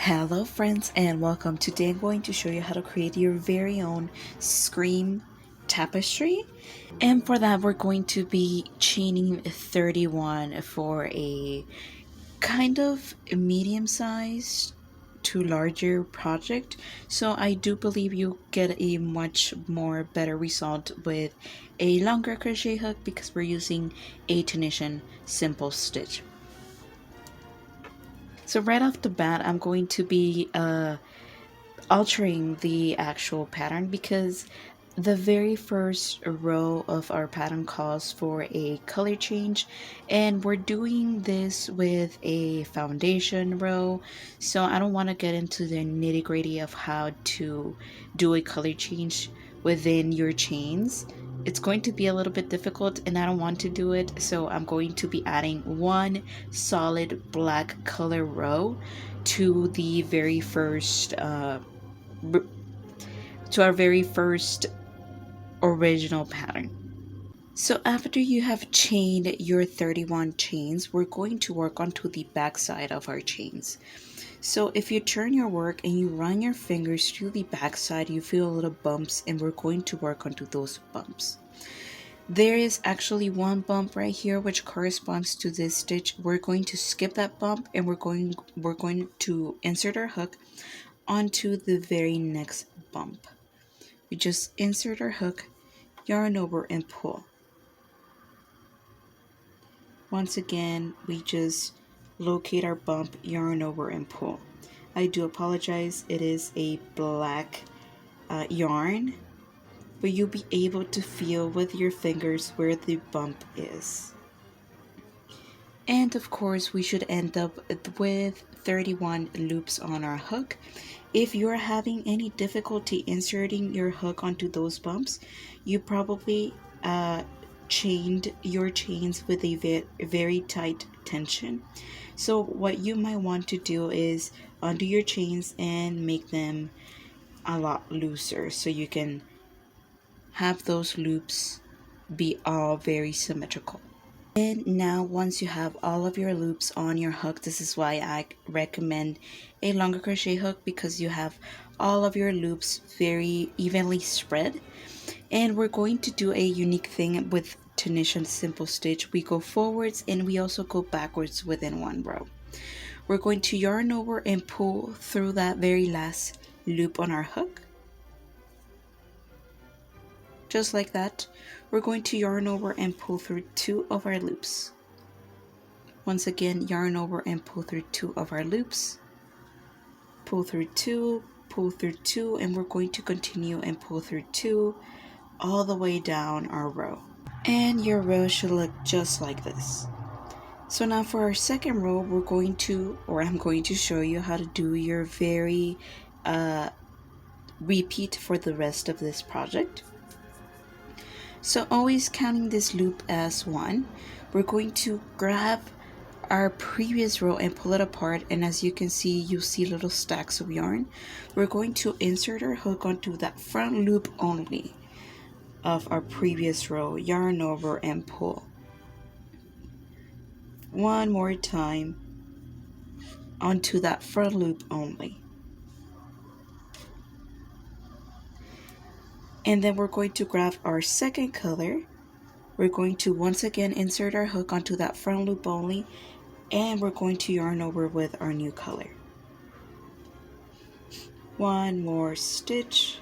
Hello friends and welcome. Today I'm going to show you how to create your very own scream tapestry, and for that we're going to be chaining 31 for a kind of medium-sized to larger project. So I do believe you get a much more better result with a longer crochet hook because we're using a Tunisian simple stitch. So right off the bat, I'm going to be altering the actual pattern because the very first row of our pattern calls for a color change, and we're doing this with a foundation row, so I don't want to get into the nitty-gritty of how to do a color change within your chains. It's going to be a little bit difficult and I don't want to do it, so I'm going to be adding one solid black color row to the very first to our very first original pattern. So after you have chained your 31 chains, we're going to work onto the back side of our chains. So if you turn your work and you run your fingers through the back side, you feel little bumps, and we're going to work onto those bumps. There is actually one bump right here which corresponds to this stitch. We're going to skip that bump and we're going to insert our hook onto the very next bump. We just insert our hook, yarn over, and pull. Once again, we just locate our bump, yarn over, and pull. I do apologize, it is a black yarn, but you'll be able to feel with your fingers where the bump is. And of course, we should end up with 31 loops on our hook. If you're having any difficulty inserting your hook onto those bumps, you probably chained your chains with a very tight tension. So what you might want to do is undo your chains and make them a lot looser so you can have those loops be all very symmetrical. And now once you have all of your loops on your hook, this is why I recommend a longer crochet hook, because you have all of your loops very evenly spread. And we're going to do a unique thing with Tunisian simple stitch. We go forwards and we also go backwards within one row. We're going to yarn over and pull through that very last loop on our hook. Just like that. We're going to yarn over and pull through 2 of our loops. Once again, yarn over and pull through 2 of our loops. Pull through 2, pull through 2, and we're going to continue and pull through 2 all the way down our row. And your row should look just like this. So now for our second row, I'm going to show you how to do your very repeat for the rest of this project. So always counting this loop as 1, we're going to grab our previous row and pull it apart, and as you can see, you see little stacks of yarn. We're going to insert our hook onto that front loop only of our previous row, yarn over and pull. One more time onto that front loop only. And then we're going to grab our second color. We're going to once again insert our hook onto that front loop only, and we're going to yarn over with our new color. One more stitch.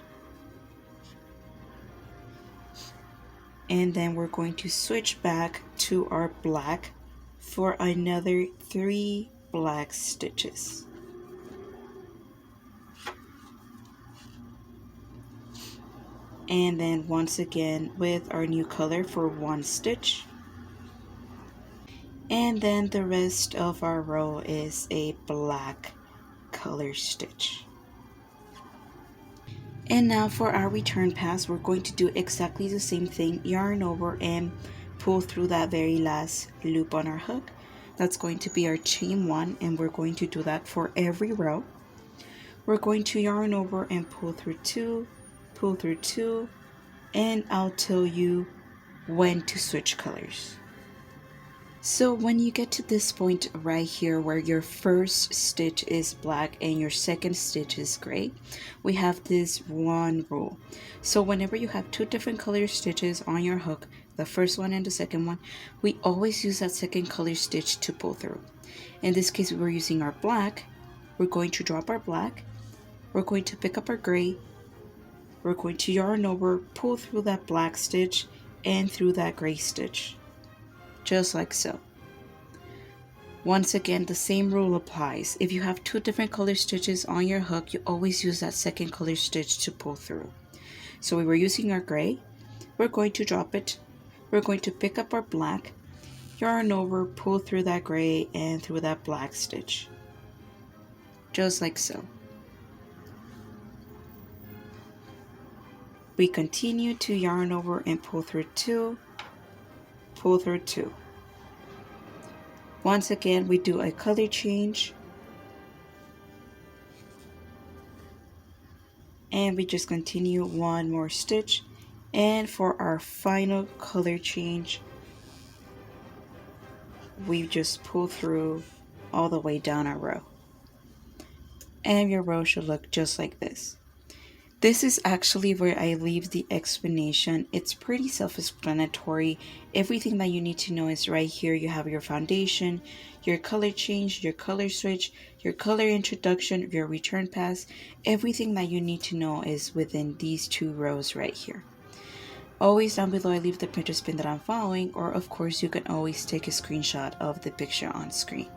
And then we're going to switch back to our black for another 3 black stitches. And then once again with our new color for 1 stitch. And then the rest of our row is a black color stitch. And now for our return pass, we're going to do exactly the same thing, yarn over and pull through that very last loop on our hook. That's going to be our chain 1, and we're going to do that for every row. We're going to yarn over and pull through 2, pull through 2, and I'll tell you when to switch colors. So when you get to this point right here where your first stitch is black and your second stitch is gray, we have this one rule. So whenever you have two different color stitches on your hook, the first one and the second one, we always use that second color stitch to pull through. In this case, we're using our black. We're going to drop our black. We're going to pick up our gray. We're going to yarn over, pull through that black stitch and through that gray stitch. Just like so. Once again, the same rule applies. If you have two different color stitches on your hook, you always use that second color stitch to pull through. So we were using our gray. We're going to drop it. We're going to pick up our black, yarn over, pull through that gray and through that black stitch. Just like so. We continue to yarn over and pull through two, pull through two. Once again, we do a color change. And we just continue one more stitch. And for our final color change, we just pull through all the way down our row. And your row should look just like this. This is actually where I leave the explanation. It's pretty self-explanatory. Everything that you need to know is right here. You have your foundation, your color change, your color switch, your color introduction, your return pass. Everything that you need to know is within these two rows right here. Always down below I leave the Pinterest pin that I'm following, or of course you can always take a screenshot of the picture on screen.